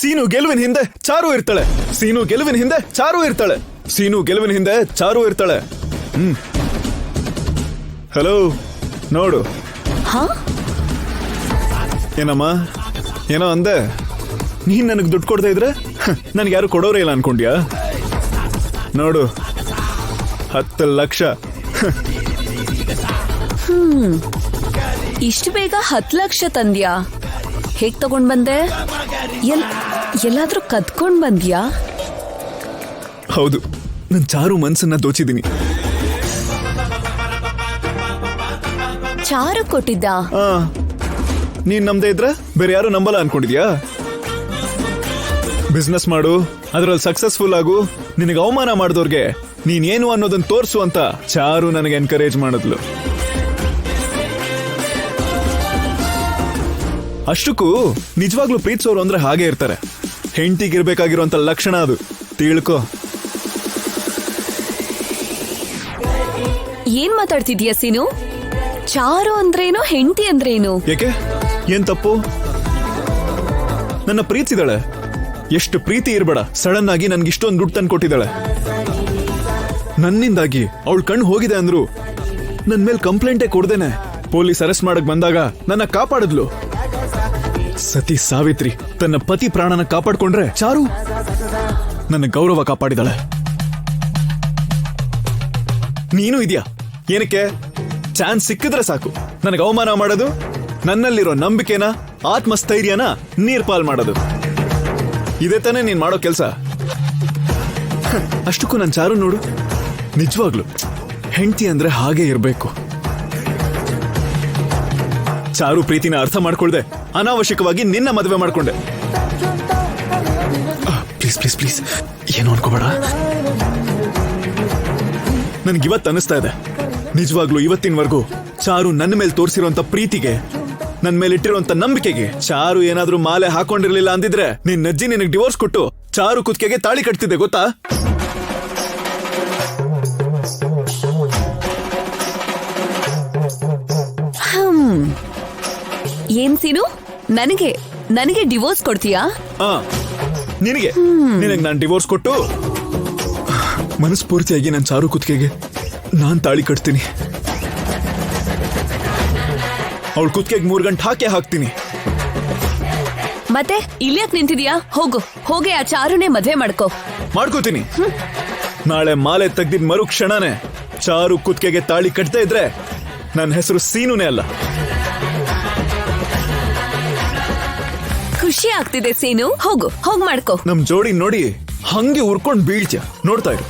ಸೀನು ಗೆಲುವಿನ ಹಿಂದೆ ಚಾರು ಇರ್ತಾಳೆ. ಸೀನು ಗೆಲುವಿನ ಹಿಂದೆ ಚಾರು ಇರ್ತಾಳೆ. ಸೀನು ಗೆಲುವಿನ ಹಿಂದೆ ಚಾರು ಇರ್ತಾಳೆ. ಹಲೋ, ನೋಡು. ಏನಮ್ಮ, ಏನೋ ಅಂದೆ? ನೀನ್ ನನಗ್ ದುಡ್ಡು ಕೊಡ್ತಾ ಇದ್ರೆ ನನ್ಗೆ ಯಾರು ಕೊಡೋರೇ ಇಲ್ಲ ಅನ್ಕೊಂಡ್ಯಾ? ನೋಡು, 10 ಲಕ್ಷ. ಇಷ್ಟು ಬೇಗ 10 ಲಕ್ಷ ತಂದ್ಯಾ? ಹೇಗ್ ತಗೊಂಡ್ ಬಂದೆ? ಎಲ್ಲಾದ್ರೂ ಕದ್ಕೊಂಡ್ ಬಂದ್ಯಾ? ಹೌದು, ನನ್ ಚಾರು ಮನ್ಸನ್ನ ದೋಚಿದೀನಿ. ಚಾರು ಕೊಟ್ಟಿದ್ದ? ನೀನ್ ನಮ್ದೇ ಇದ್ರೆ ಬೇರೆ ಯಾರು ನಂಬಲ್ಲ ಅನ್ಕೊಂಡಿದ್ಯಾ? ಬಿಸ್ನೆಸ್ ಮಾಡು, ಅದ್ರಲ್ಲಿ ಸಕ್ಸಸ್ಫುಲ್ ಆಗು, ನಿನಗೆ ಅವಮಾನ ಮಾಡಿದವ್ರಿಗೆ ನೀನ್ ಏನು ಅನ್ನೋದನ್ನ ತೋರ್ಸು ಅಂತ ಚಾರು ನನಗೆ ಎನ್ಕರೇಜ್ ಮಾಡಿದ್ಲು. ಅಷ್ಟಕ್ಕೂ ನಿಜವಾಗ್ಲೂ ಪ್ರೀತಿಸೋರು ಅಂದ್ರೆ ಹಾಗೆ ಇರ್ತಾರೆ. ಹೆಂಡತಿಗಿರ್ಬೇಕಾಗಿರುವಂತ ಲಕ್ಷಣ ಅದು, ತಿಳ್ಕೊ. ಏನ್ ಮಾತಾಡ್ತಿದ್ಯಾ ಸೀನು? ಚಾರು ಅಂದ್ರೇನು, ಹೆಂಡತಿ ಅಂದ್ರೇನು? ಯಾಕೆ, ಏನ್ ತಪ್ಪು? ನನ್ನ ಪ್ರೀತಿಸಿದಾಳೆ. ಎಷ್ಟು ಪ್ರೀತಿ ಇರ್ಬೇಡ, ಸಡನ್ ಆಗಿ ನನ್ಗೆ ಇಷ್ಟೊಂದು ದುಡ್ಡು ತಂದು ಕೊಟ್ಟಿದ್ದಾಳೆ. ನನ್ನಿಂದಾಗಿ ಅವಳ ಕಣ್ಣು ಹೋಗಿದೆ ಅಂದ್ರು ನನ್ ಮೇಲೆ ಕಂಪ್ಲೇಂಟೇ ಕೊಡ್ದೇನೆ ಪೊಲೀಸ್ ಅರೆಸ್ಟ್ ಮಾಡಕ್ ಬಂದಾಗ ನನ್ನ ಕಾಪಾಡಿದ್ಲು. ಸತಿ ಸಾವಿತ್ರಿ ತನ್ನ ಪತಿ ಪ್ರಾಣನ ಕಾಪಾಡ್ಕೊಂಡ್ರೆ ಚಾರು ನನ್ನ ಗೌರವ ಕಾಪಾಡಿದಾಳೆ. ನೀನು ಇದೆಯಾ? ಏನಕ್ಕೆ? ಚಾನ್ಸ್ ಸಿಕ್ಕಿದ್ರೆ ಸಾಕು ನನಗೆ ಅವಮಾನ ಮಾಡೋದು, ನನ್ನಲ್ಲಿರೋ ನಂಬಿಕೆನ, ಆತ್ಮಸ್ಥೈರ್ಯನ ನೀರ್ಪಾಲ್ ಮಾಡೋದು. ಇದೇ ತಾನೇ ನೀನ್ ಮಾಡೋ ಕೆಲ್ಸ. ಅಷ್ಟಕ್ಕೂ ನನ್ ಚಾರು ನೋಡು, ನಿಜವಾಗ್ಲು ಹೆಂಡತಿ ಅಂದ್ರೆ ಹಾಗೆ ಇರ್ಬೇಕು. ಚಾರು ಪ್ರೀತಿನ ಅರ್ಥ ಮಾಡ್ಕೊಳ್ದೆ ಅನಾವಶ್ಯಕವಾಗಿ ನಿನ್ನ ಮದುವೆ ಮಾಡ್ಕೊಂಡೆ. ಪ್ಲೀಸ್ ಪ್ಲೀಸ್ ಪ್ಲೀಸ್, ಏನು ಅನ್ಕೋಬೇಡ. ನನ್ಗಿವತ್ತು ಅನಿಸ್ತಾ ಇದೆ, ನಿಜವಾಗ್ಲು ಇವತ್ತಿನವರೆಗೂ ಚಾರು ನನ್ನ ಮೇಲೆ ತೋರಿಸಿರುವಂತ ಪ್ರೀತಿಗೆ, ನನ್ ಮೇಲೆ ಇಟ್ಟಿರುವಂತ ನಂಬಿಕೆಗೆ ಚಾರು ಏನಾದ್ರೂ ಮಾಲೆ ಹಾಕೊಂಡಿರ್ಲಿಲ್ಲ ಅಂದಿದ್ರೆ ನಿನ್ ಅಜ್ಜಿ ನಿನಗೆ ಡಿವೋರ್ಸ್ ಕೊಟ್ಟು ಚಾರು ಕುತ್ತಿಗೆಗೆ ತಾಳಿ ಕಟ್ತಿದ್ದೆ, ಗೊತ್ತಾ? ಏನ್ ಸೀನು, ನನಗೆ ಡಿವೋರ್ಸ್ ಕೊಡ್ತೀಯಾ? ನಿನಗೆ ನಾನ್ ಡಿವೋರ್ಸ್ ಕೊಟ್ಟು ಮನಸ್ಫೂರ್ತಿಯಾಗಿ ನನ್ ಚಾರು ಕುತ್ತಿಗೆಗೆ ನಾನ್ ತಾಳಿ ಕಟ್ತೀನಿ. ಅವಳ ಕುತ್ತಿಗೆಗೆ 3 ಗಂಟೆ ಹಾಕಿ ಹಾಕ್ತೀನಿ. ಮತ್ತೆ ಇಲ್ಯಾಕ್ ನಿಂತಿದ್ಯಾ? ಹೋಗಿ ಆ ಚಾರುನೇ ಮದ್ವೆ ಮಾಡ್ಕೋತೀನಿ. ನಾಳೆ ಮಾಲೆ ತೆಗ್ದಿದ್ ಮರು ಕ್ಷಣನೇ ಚಾರು ಕುತ್ತಿಗೆಗೆ ತಾಳಿ ಕಟ್ತಾ ಇದ್ರೆ ನನ್ನ ಹೆಸರು ಸೀನುನೇ ಅಲ್ಲ. ಖುಷಿ ಆಗ್ತಿದೆ ಸೀನು, ಹೋಗ್ ಮಾಡ್ಕೋ. ನಮ್ ಜೋಡಿ ನೋಡಿ ಹಂಗೆ ಉರ್ಕೊಂಡ್ ಬೀಳ್ತ್ಯ, ನೋಡ್ತಾ ಇರು.